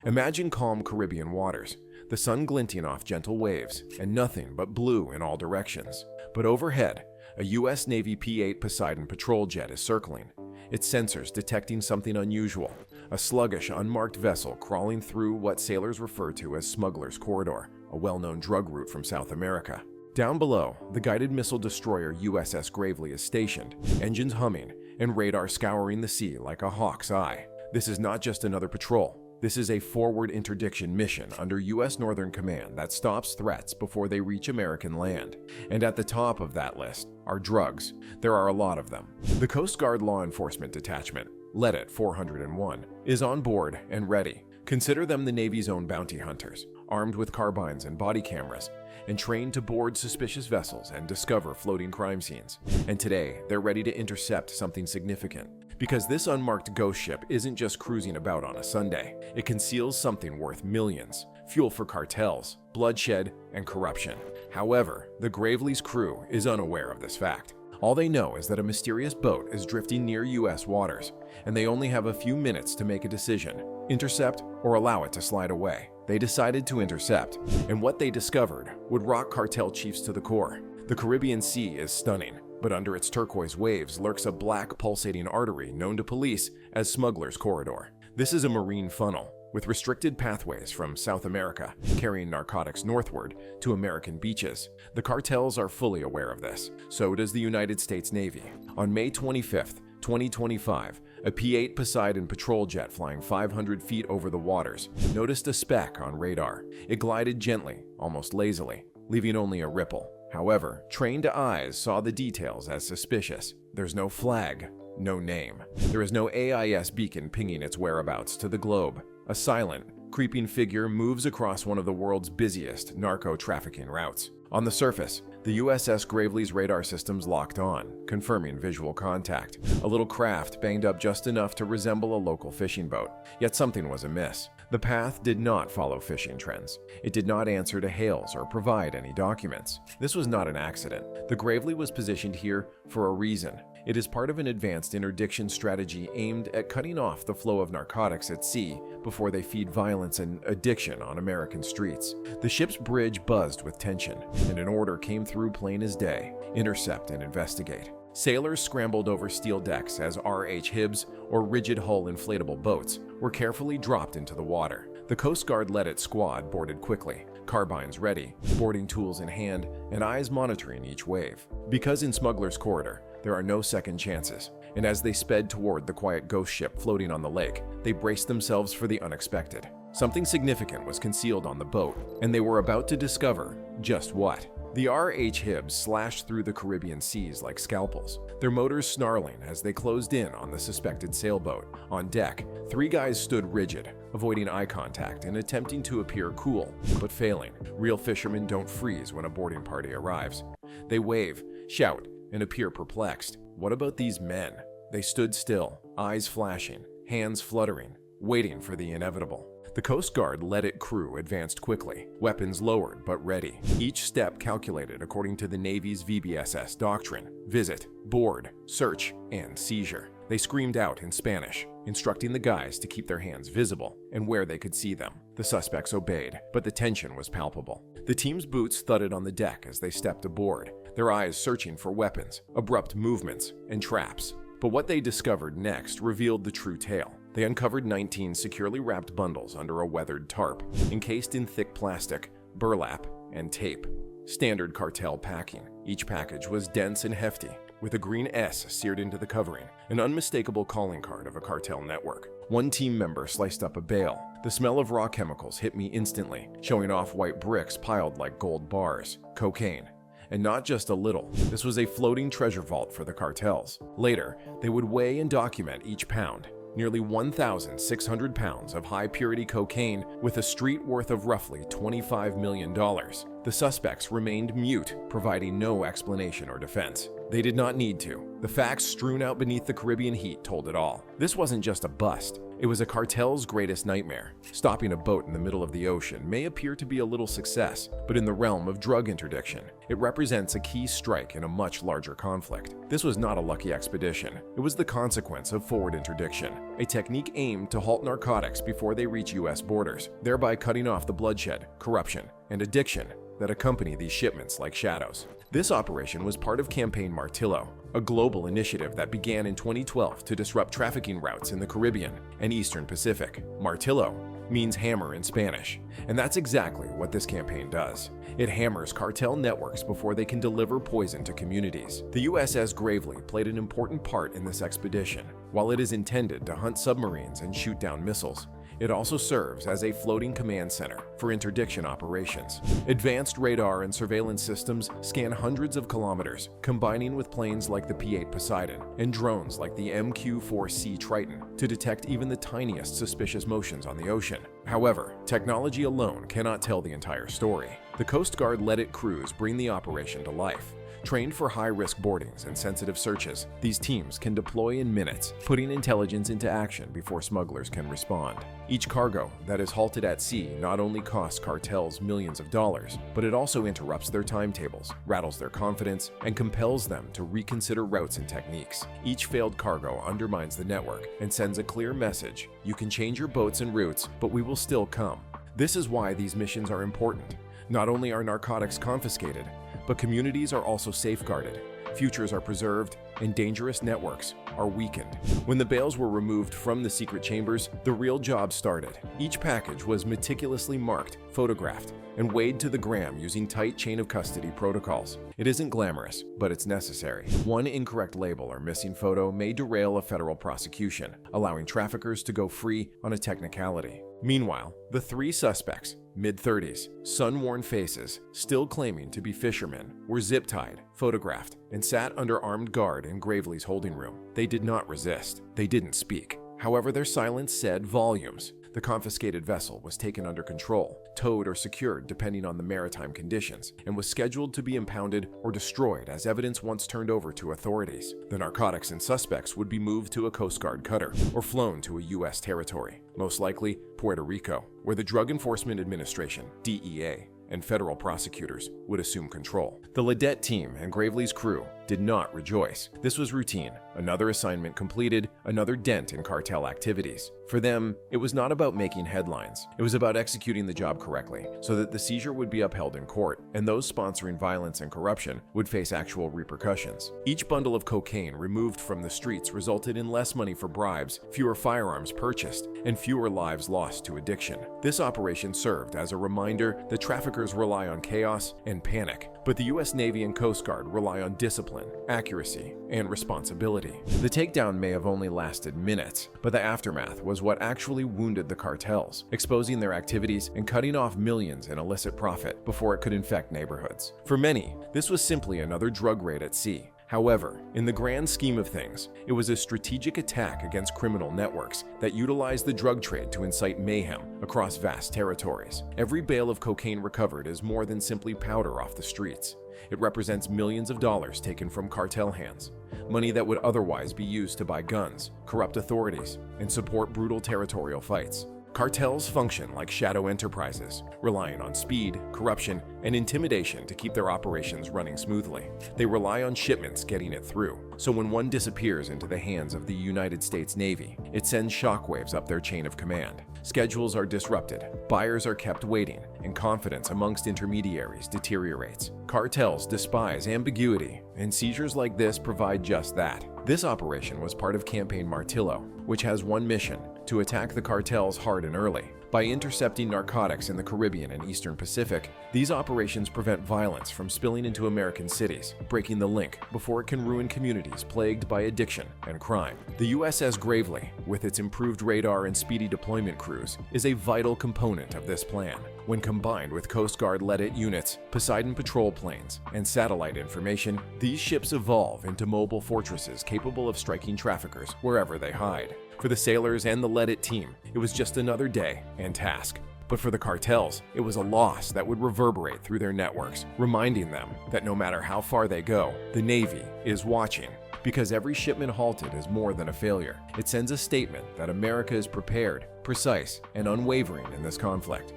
Imagine calm Caribbean waters, the sun glinting off gentle waves, and nothing but blue in all directions. But overhead, a U.S. Navy P-8 Poseidon patrol jet is circling, its sensors detecting something unusual, a sluggish, unmarked vessel crawling through what sailors refer to as Smuggler's Corridor, a well-known drug route from South America. Down below, the guided missile destroyer USS Gravely is stationed, engines humming, and radar scouring the sea like a hawk's eye. This is not just another patrol. This is a forward interdiction mission under U.S. Northern Command that stops threats before they reach American land. And at the top of that list are drugs. There are a lot of them. The Coast Guard Law Enforcement Detachment, LEDET 401, is on board and ready. Consider them the Navy's own bounty hunters, armed with carbines and body cameras, and trained to board suspicious vessels and discover floating crime scenes. And today, they're ready to intercept something significant. Because this unmarked ghost ship isn't just cruising about on a Sunday. It conceals something worth millions, fuel for cartels, bloodshed, and corruption. However, the Gravely's crew is unaware of this fact. All they know is that a mysterious boat is drifting near U.S. waters, and they only have a few minutes to make a decision: intercept or allow it to slide away. They decided to intercept, and what they discovered would rock cartel chiefs to the core. The Caribbean Sea is stunning, but under its turquoise waves lurks a black pulsating artery known to police as Smuggler's Corridor. This is a marine funnel with restricted pathways from South America, carrying narcotics northward to American beaches. The cartels are fully aware of this. So does the United States Navy. On May 25th, 2025, a P-8 Poseidon patrol jet flying 500 feet over the waters noticed a speck on radar. It glided gently, almost lazily, leaving only a ripple. However, trained eyes saw the details as suspicious. There's no flag, no name. There is no AIS beacon pinging its whereabouts to the globe. A silent, creeping figure moves across one of the world's busiest narco-trafficking routes. On the surface, the USS Gravely's radar systems locked on, confirming visual contact. A little craft banged up just enough to resemble a local fishing boat. Yet something was amiss. The path did not follow fishing trends. It did not answer to hails or provide any documents. This was not an accident. The Gravely was positioned here for a reason. It is part of an advanced interdiction strategy aimed at cutting off the flow of narcotics at sea before they feed violence and addiction on American streets. The ship's bridge buzzed with tension, and an order came through plain as day: intercept and investigate. Sailors scrambled over steel decks as RH Hibbs, or rigid-hull inflatable boats, were carefully dropped into the water. The Coast Guard LEDET squad boarded quickly, carbines ready, boarding tools in hand, and eyes monitoring each wave. Because in Smuggler's Corridor, there are no second chances, and as they sped toward the quiet ghost ship floating on the lake, they braced themselves for the unexpected. Something significant was concealed on the boat, and they were about to discover just what. The RH Hibbs slashed through the Caribbean seas like scalpels, their motors snarling as they closed in on the suspected sailboat. On deck, three guys stood rigid, avoiding eye contact and attempting to appear cool, but failing. Real fishermen don't freeze when a boarding party arrives. They wave, shout, and appear perplexed. What about these men? They stood still, eyes flashing, hands fluttering, waiting for the inevitable. The Coast Guard LEDET crew advanced quickly, weapons lowered but ready, each step calculated according to the Navy's VBSS doctrine: visit, board, search, and seizure. They screamed out in Spanish, instructing the guys to keep their hands visible and where they could see them. The suspects obeyed, but the tension was palpable. The team's boots thudded on the deck as they stepped aboard, their eyes searching for weapons, abrupt movements, and traps. But what they discovered next revealed the true tale. They uncovered 19 securely wrapped bundles under a weathered tarp, encased in thick plastic, burlap, and tape. Standard cartel packing. Each package was dense and hefty, with a green S seared into the covering, an unmistakable calling card of a cartel network. One team member sliced up a bale. The smell of raw chemicals hit me instantly, showing off white bricks piled like gold bars. Cocaine. And not just a little. This was a floating treasure vault for the cartels. Later, they would weigh and document each pound. Nearly 1,600 pounds of high-purity cocaine with a street worth of roughly $25 million. The suspects remained mute, providing no explanation or defense. They did not need to. The facts strewn out beneath the Caribbean heat told it all. This wasn't just a bust. It was a cartel's greatest nightmare. Stopping a boat in the middle of the ocean may appear to be a little success, but in the realm of drug interdiction, it represents a key strike in a much larger conflict. This was not a lucky expedition. It was the consequence of forward interdiction, a technique aimed to halt narcotics before they reach U.S. borders, thereby cutting off the bloodshed, corruption, and addiction that accompany these shipments like shadows. This operation was part of Campaign Martillo, a global initiative that began in 2012 to disrupt trafficking routes in the Caribbean and Eastern Pacific. Martillo means hammer in Spanish, and that's exactly what this campaign does. It hammers cartel networks before they can deliver poison to communities. The USS Gravely played an important part in this expedition. While it is intended to hunt submarines and shoot down missiles, it also serves as a floating command center for interdiction operations. Advanced radar and surveillance systems scan hundreds of kilometers, combining with planes like the P-8 Poseidon and drones like the MQ-4C Triton to detect even the tiniest suspicious motions on the ocean. However, technology alone cannot tell the entire story. The Coast Guard LEDET crews bring the operation to life. Trained for high-risk boardings and sensitive searches, these teams can deploy in minutes, putting intelligence into action before smugglers can respond. Each cargo that is halted at sea not only costs cartels millions of dollars, but it also interrupts their timetables, rattles their confidence, and compels them to reconsider routes and techniques. Each failed cargo undermines the network and sends a clear message: you can change your boats and routes, but we will still come. This is why these missions are important. Not only are narcotics confiscated, but communities are also safeguarded, futures are preserved, and dangerous networks are weakened. When the bales were removed from the secret chambers, the real job started. Each package was meticulously marked, photographed, and weighed to the gram using tight chain of custody protocols. It isn't glamorous, but it's necessary. One incorrect label or missing photo may derail a federal prosecution, allowing traffickers to go free on a technicality. Meanwhile, the three suspects, mid-30s, sun-worn faces, still claiming to be fishermen, were zip-tied, photographed, and sat under armed guard in Gravely's holding room. They did not resist. They didn't speak. However, their silence said volumes. The confiscated vessel was taken under control, towed or secured depending on the maritime conditions, and was scheduled to be impounded or destroyed as evidence once turned over to authorities. The narcotics and suspects would be moved to a Coast Guard cutter or flown to a U.S. territory, most likely Puerto Rico, where the Drug Enforcement Administration, DEA, and federal prosecutors would assume control. The LEDET team and Gravely's crew did not rejoice. This was routine. Another assignment completed, another dent in cartel activities. For them, it was not about making headlines. It was about executing the job correctly so that the seizure would be upheld in court, and those sponsoring violence and corruption would face actual repercussions. Each bundle of cocaine removed from the streets resulted in less money for bribes, fewer firearms purchased, and fewer lives lost to addiction. This operation served as a reminder that traffickers rely on chaos and panic, but the U.S. Navy and Coast Guard rely on discipline, accuracy, and responsibility. The takedown may have only lasted minutes, but the aftermath was what actually wounded the cartels, exposing their activities and cutting off millions in illicit profit before it could infect neighborhoods. For many, this was simply another drug raid at sea. However, in the grand scheme of things, it was a strategic attack against criminal networks that utilized the drug trade to incite mayhem across vast territories. Every bale of cocaine recovered is more than simply powder off the streets. It represents millions of dollars taken from cartel hands, money that would otherwise be used to buy guns, corrupt authorities, and support brutal territorial fights. Cartels function like shadow enterprises, relying on speed, corruption, and intimidation to keep their operations running smoothly. They rely on shipments getting it through, so when one disappears into the hands of the United States Navy, it sends shockwaves up their chain of command. Schedules are disrupted, buyers are kept waiting, and confidence amongst intermediaries deteriorates. Cartels despise ambiguity, and seizures like this provide just that. This operation was part of Campaign Martillo, which has one mission: to attack the cartels hard and early. By intercepting narcotics in the Caribbean and Eastern Pacific, these operations prevent violence from spilling into American cities, breaking the link before it can ruin communities plagued by addiction and crime. The USS Gravely, with its improved radar and speedy deployment crews, is a vital component of this plan. When combined with Coast Guard LEDET units, Poseidon patrol planes, and satellite information, these ships evolve into mobile fortresses capable of striking traffickers wherever they hide. For the sailors and the LEDET team, it was just another day and task. But for the cartels, it was a loss that would reverberate through their networks, reminding them that no matter how far they go, the Navy is watching. Because every shipment halted is more than a failure. It sends a statement that America is prepared, precise, and unwavering in this conflict.